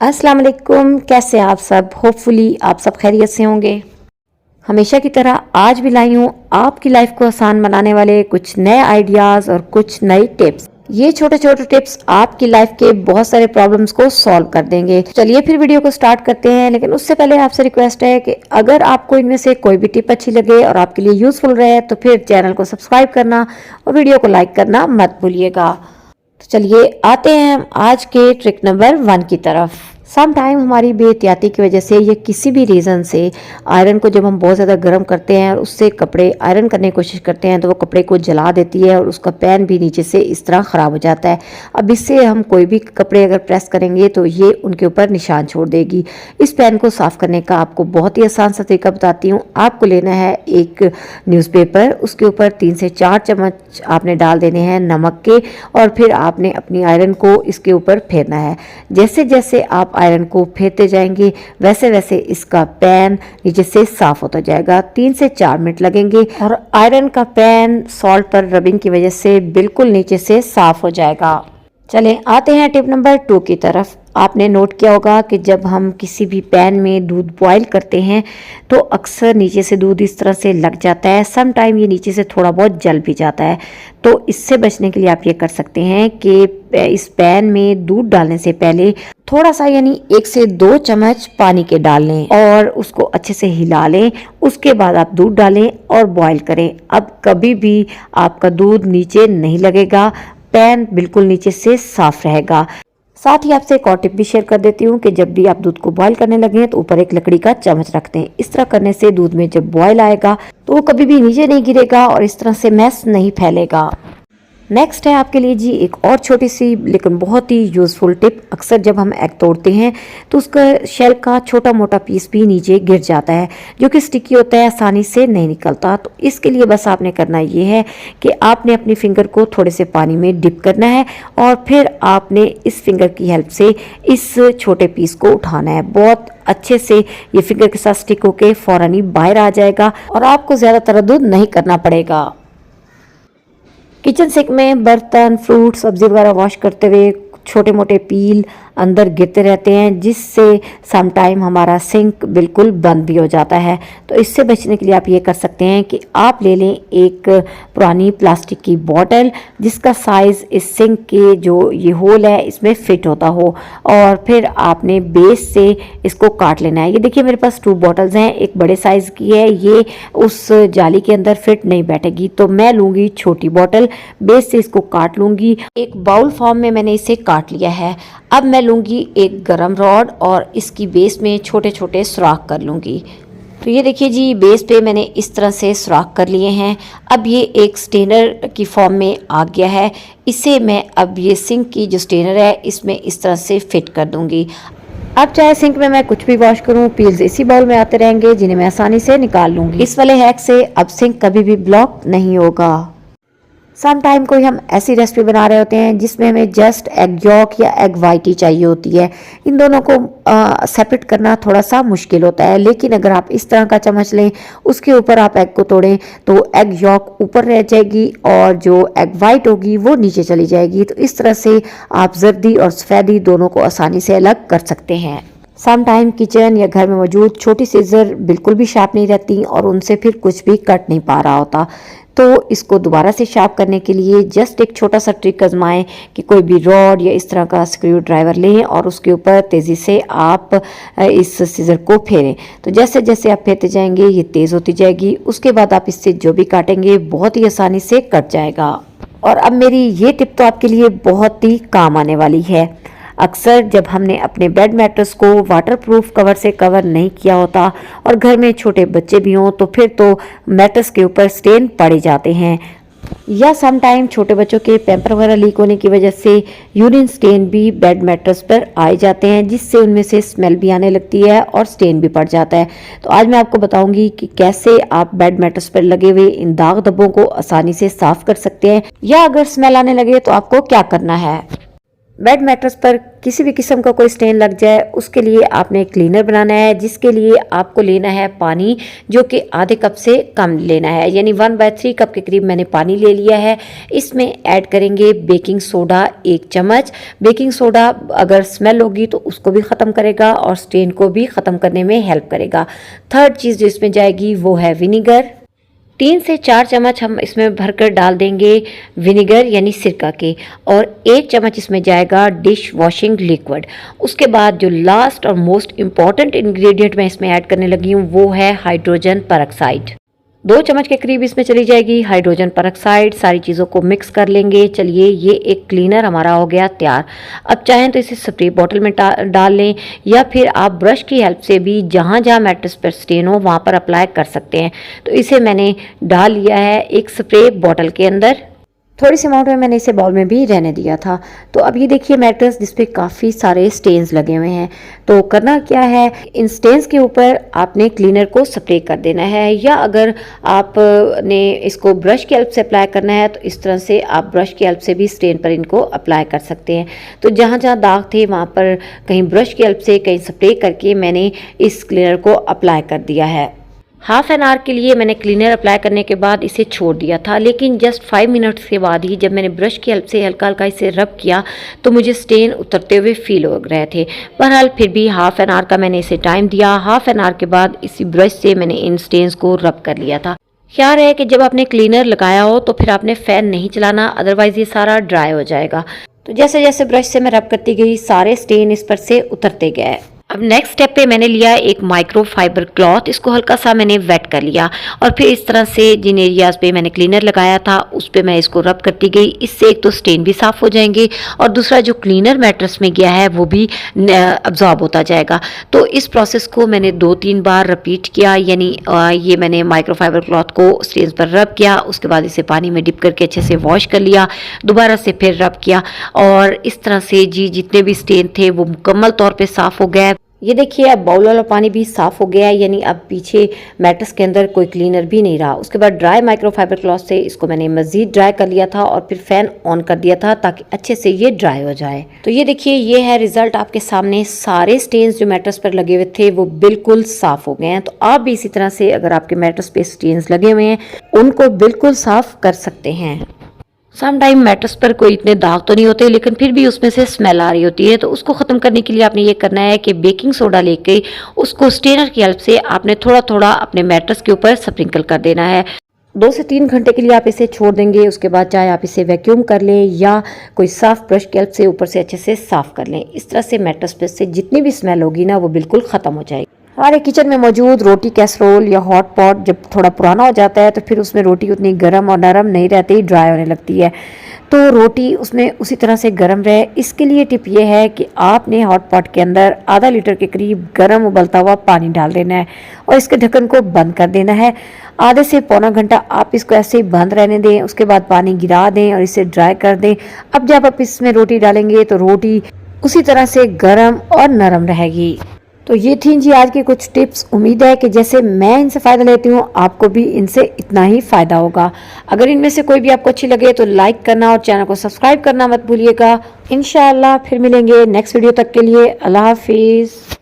अस्सलाम वालेकुम, कैसे आप सब। होपफुली आप सब खैरियत से होंगे। हमेशा की तरह आज भी लाई हूँ आपकी लाइफ को आसान बनाने वाले कुछ नए आइडियाज़ और कुछ नई टिप्स। ये छोटे छोटे टिप्स आपकी लाइफ के बहुत सारे प्रॉब्लम्स को सॉल्व कर देंगे। चलिए फिर वीडियो को स्टार्ट करते हैं, लेकिन उससे पहले आपसे रिक्वेस्ट है कि अगर आपको इनमें से कोई भी टिप अच्छी लगे और आपके लिए यूजफुल रहे तो फिर चैनल को सब्सक्राइब करना और वीडियो को लाइक करना मत भूलिएगा। तो चलिए आते हैं हम आज के ट्रिक नंबर 1 की तरफ। सम टाइम हमारी बेहतियाती की वजह से या किसी भी रीज़न से आयरन को जब हम बहुत ज़्यादा गर्म करते हैं और उससे कपड़े आयरन करने की कोशिश करते हैं तो वो कपड़े को जला देती है और उसका पैन भी नीचे से इस तरह ख़राब हो जाता है। अब इससे हम कोई भी कपड़े अगर प्रेस करेंगे तो ये उनके ऊपर निशान छोड़ देगी। इस पैन को साफ़ करने का आपको बहुत ही आसान सा तरीका बताती हूँ। आपको लेना है एक न्यूज़पेपर, उसके ऊपर 3 से 4 चम्मच आपने डाल देने हैं नमक के और फिर आपने अपनी आयरन को इसके ऊपर फेरना है। जैसे जैसे आप आयरन को फेरते जाएंगे वैसे वैसे इसका पैन नीचे से साफ होता जाएगा। 3 से 4 मिनट लगेंगे और आयरन का पैन सॉल्ट पर रबिंग की वजह से बिल्कुल नीचे से साफ हो जाएगा। चलें आते हैं टिप नंबर 2 की तरफ। आपने नोट किया होगा कि जब हम किसी भी पैन में दूध बॉईल करते हैं तो अक्सर नीचे से दूध इस तरह से लग जाता है। सम टाइम ये नीचे से थोड़ा बहुत जल भी जाता है। तो इससे बचने के लिए आप ये कर सकते हैं कि इस पैन में दूध डालने से पहले थोड़ा सा यानी 1 से 2 चम्मच पानी के डाल लें और उसको अच्छे से हिला लें। उसके बाद आप दूध डालें और बॉईल करें। अब कभी भी आपका दूध नीचे नहीं लगेगा, पैन बिल्कुल नीचे से साफ रहेगा। साथ ही आपसे एक और टिप भी शेयर कर देती हूँ कि जब भी आप दूध को बॉईल करने लगे तो ऊपर एक लकड़ी का चम्मच रख दें। इस तरह करने से दूध में जब बॉईल आएगा तो वो कभी भी नीचे नहीं गिरेगा और इस तरह से मैस नहीं फैलेगा। नेक्स्ट है आपके लिए जी एक और छोटी सी लेकिन बहुत ही यूज़फुल टिप। अक्सर जब हम एग तोड़ते हैं तो उसका शेल का छोटा मोटा पीस भी नीचे गिर जाता है जो कि स्टिकी होता है, आसानी से नहीं निकलता। तो इसके लिए बस आपने करना ये है कि आपने अपनी फिंगर को थोड़े से पानी में डिप करना है और फिर आपने इस फिंगर की हेल्प से इस छोटे पीस को उठाना है। बहुत अच्छे से ये फिंगर के साथ स्टिक होके फौरन ही बाहर आ जाएगा और आपको ज़्यादा तरद्दुद नहीं करना पड़ेगा। किचन सिंक में बर्तन, फ्रूट, सब्जी वगैरह वॉश करते हुए छोटे मोटे पील अंदर गिरते रहते हैं जिससे सम टाइम हमारा सिंक बिल्कुल बंद भी हो जाता है। तो इससे बचने के लिए आप ये कर सकते हैं कि आप ले लें एक पुरानी प्लास्टिक की बॉटल जिसका साइज़ इस सिंक के जो ये होल है इसमें फिट होता हो और फिर आपने बेस से इसको काट लेना है। ये देखिए मेरे पास 2 बॉटल्स हैं, एक बड़े साइज़ की है, ये उस जाली के अंदर फिट नहीं बैठेगी तो मैं लूँगी छोटी बॉटल, बेस से इसको काट लूँगी। एक बाउल फॉर्म में मैंने इसे काट लिया है। अब मैं लूँगी एक गरम रॉड और इसकी बेस में छोटे छोटे सुराख कर लूँगी। तो ये देखिए जी बेस पे मैंने इस तरह से सुराख कर लिए हैं। अब ये एक स्टेनर की फॉर्म में आ गया है। इसे मैं अब ये सिंक की जो स्टेनर है इसमें इस तरह से फिट कर दूँगी। अब चाहे सिंक में मैं कुछ भी वॉश करूं, पील्स इसी बाउल में आते रहेंगे जिन्हें मैं आसानी से निकाल लूँगी। इस वाले हैक से अब सिंक कभी भी ब्लॉक नहीं होगा। सम टाइम कोई हम ऐसी रेसिपी बना रहे होते हैं जिसमें हमें जस्ट एग यॉक या एग वाइट ही चाहिए होती है। इन दोनों को सेपरेट करना थोड़ा सा मुश्किल होता है, लेकिन अगर आप इस तरह का चम्मच लें, उसके ऊपर आप एग को तोड़ें तो एग यॉक ऊपर रह जाएगी और जो एग वाइट होगी वो नीचे चली जाएगी। तो इस तरह से आप जर्दी और सफ़ेदी दोनों को आसानी से अलग कर सकते हैं। सम टाइम किचन या घर में मौजूद छोटी सीजर बिल्कुल भी शार्प नहीं रहती और उनसे फिर कुछ भी कट नहीं पा रहा होता। तो इसको दोबारा से शार्प करने के लिए जस्ट एक छोटा सा ट्रिक आजमाएं कि कोई भी रॉड या इस तरह का स्क्रू ड्राइवर लें और उसके ऊपर तेज़ी से आप इस सीजर को फेरें। तो जैसे जैसे आप फेरते जाएंगे ये तेज़ होती जाएगी। उसके बाद आप इससे जो भी काटेंगे बहुत ही आसानी से कट जाएगा। और अब मेरी ये टिप तो आपके लिए बहुत ही काम आने वाली है। अक्सर जब हमने अपने बेड मैट्रेस को वाटरप्रूफ कवर से कवर नहीं किया होता और घर में छोटे बच्चे भी हों तो फिर तो मैट्रेस के ऊपर स्टेन पड़ जाते हैं या सम टाइम छोटे बच्चों के पैम्पर वगैरह लीक होने की वजह से यूरिन स्टेन भी बेड मैट्रेस पर आए जाते हैं जिससे उनमें से स्मेल भी आने लगती है और स्टेन भी पड़ जाता है। तो आज मैं आपको बताऊंगी कि कैसे आप बेड मैट्रेस पर लगे हुए इन दाग धब्बों को आसानी से साफ कर सकते हैं या अगर स्मेल आने लगे तो आपको क्या करना है। बेड मैट्रेस पर किसी भी किस्म का कोई स्टेन लग जाए उसके लिए आपने क्लीनर बनाना है, जिसके लिए आपको लेना है पानी, जो कि आधे कप से कम लेना है, यानी 1/3 कप के करीब मैंने पानी ले लिया है। इसमें ऐड करेंगे बेकिंग सोडा 1 चम्मच। बेकिंग सोडा अगर स्मेल होगी तो उसको भी ख़त्म करेगा और स्टेन को भी ख़त्म करने में हेल्प करेगा। थर्ड चीज़ जो इसमें जाएगी वो है विनीगर। 3 से 4 चम्मच हम इसमें भरकर डाल देंगे विनेगर यानी सिरका के, और 1 चम्मच इसमें जाएगा डिश वॉशिंग लिक्विड। उसके बाद जो लास्ट और मोस्ट इम्पॉर्टेंट इंग्रेडिएंट मैं इसमें ऐड करने लगी हूँ वो है हाइड्रोजन परऑक्साइड। 2 चम्मच के करीब इसमें चली जाएगी हाइड्रोजन परऑक्साइड। सारी चीज़ों को मिक्स कर लेंगे। चलिए, ये एक क्लीनर हमारा हो गया तैयार। अब चाहें तो इसे स्प्रे बॉटल में डाल लें, या फिर आप ब्रश की हेल्प से भी जहाँ जहाँ मैट्रेस पर स्टेन हो वहाँ पर अप्लाई कर सकते हैं। तो इसे मैंने डाल लिया है एक स्प्रे बॉटल के अंदर। थोड़ी सी अमाउंट में मैंने इसे बाउल में भी रहने दिया था। तो अब ये देखिए मैट्रेस जिसपे काफ़ी सारे स्टेन्स लगे हुए हैं। तो करना क्या है, इन स्टेन्स के ऊपर आपने क्लीनर को स्प्रे कर देना है, या अगर आपने इसको ब्रश की हेल्प से अप्लाई करना है तो इस तरह से आप ब्रश की हेल्प से भी स्टेन पर इनको अप्लाई कर सकते हैं। तो जहाँ जहाँ दाग थे वहाँ पर कहीं ब्रश की हेल्प से कहीं स्प्रे करके मैंने इस क्लीनर को अप्लाई कर दिया है। हाफ एन आवर के लिए मैंने क्लीनर अप्लाई करने के बाद इसे छोड़ दिया था, लेकिन जस्ट 5 मिनट्स के बाद ही जब मैंने ब्रश की हेल्प से हल्का हल्का इसे रब किया तो मुझे स्टेन उतरते हुए फील हो रहे थे। बहरहाल फिर भी हाफ एन आवर का मैंने इसे टाइम दिया। हाफ एन आवर के बाद इसी ब्रश से मैंने इन स्टेन्स को रब कर लिया था। ख्याल है कि जब आपने क्लीनर लगाया हो तो फिर आपने फ़ैन नहीं चलाना, अदरवाइज़ ये सारा ड्राई हो जाएगा। तो जैसे जैसे ब्रश से मैं रब करती गई सारे स्टेन इस पर से उतरते गए। अब नेक्स्ट स्टेप पे मैंने लिया एक माइक्रो फाइबर क्लॉथ, इसको हल्का सा मैंने वेट कर लिया और फिर इस तरह से जिन एरियाज़ पे मैंने क्लीनर लगाया था उस पे मैं इसको रब करती गई। इससे एक तो स्टेन भी साफ़ हो जाएंगे और दूसरा जो क्लीनर मैट्रेस में गया है वो भी अब्जॉर्ब होता जाएगा। तो इस प्रोसेस को मैंने 2-3 बार रिपीट किया, यानी ये मैंने माइक्रो फाइबर क्लॉथ को स्टेन पर रब किया, उसके बाद इसे पानी में डिप करके अच्छे से वॉश कर लिया, दोबारा से फिर रब किया, और इस तरह से जी जितने भी स्टेन थे वो मुकम्मल तौर पर साफ़ हो गया। ये देखिए अब बाउल वाला पानी भी साफ़ हो गया है, यानी अब पीछे मैट्रेस के अंदर कोई क्लीनर भी नहीं रहा। उसके बाद ड्राई माइक्रोफाइबर क्लॉथ से इसको मैंने मज़ीद ड्राई कर लिया था और फिर फ़ैन ऑन कर दिया था ताकि अच्छे से ये ड्राई हो जाए। तो ये देखिए ये है रिज़ल्ट आपके सामने। सारे स्टेन्स जो मैट्रेस पर लगे हुए थे वो बिल्कुल साफ़ हो गए हैं। तो आप भी इसी तरह से अगर आपके मैट्रेस पे स्टेन्स लगे हुए हैं उनको बिल्कुल साफ़ कर सकते हैं। सम टाइम मैट्रेस पर कोई इतने दाग तो नहीं होते, लेकिन फिर भी उसमें से स्मेल आ रही होती है। तो उसको ख़त्म करने के लिए आपने ये करना है कि बेकिंग सोडा लेके उसको स्ट्रेनर की हेल्प से आपने थोड़ा थोड़ा अपने मैट्रेस के ऊपर स्प्रिंकल कर देना है। 2 से 3 घंटे के लिए आप इसे छोड़ देंगे। उसके बाद चाहे आप इसे वैक्यूम कर लें या कोई साफ़ ब्रश की हेल्प से ऊपर से अच्छे से साफ़ कर लें। इस तरह से मैट्रेस पे से जितनी भी स्मेल होगी ना वो बिल्कुल ख़त्म हो जाएगी। हमारे किचन में मौजूद रोटी कैसरोल या हॉट पॉट जब थोड़ा पुराना हो जाता है तो फिर उसमें रोटी उतनी गर्म और नरम नहीं रहती, ड्राई होने लगती है। तो रोटी उसमें उसी तरह से गर्म रहे, इसके लिए टिप ये है कि आपने हॉट पॉट के अंदर आधा लीटर के करीब गर्म उबलता हुआ पानी डाल देना है और इसके ढक्कन को बंद कर देना है। आधे से पौना घंटा आप इसको ऐसे ही बंद रहने दें। उसके बाद पानी गिरा दें और इसे ड्राई कर दें। अब जब आप इसमें रोटी डालेंगे तो रोटी उसी तरह से गर्म और नरम रहेगी। तो ये थी जी आज की कुछ टिप्स। उम्मीद है कि जैसे मैं इनसे फ़ायदा लेती हूँ आपको भी इनसे इतना ही फ़ायदा होगा। अगर इनमें से कोई भी आपको अच्छी लगे तो लाइक करना और चैनल को सब्सक्राइब करना मत भूलिएगा। इंशाअल्लाह फिर मिलेंगे नेक्स्ट वीडियो तक के लिए। अल्लाह हाफिज़।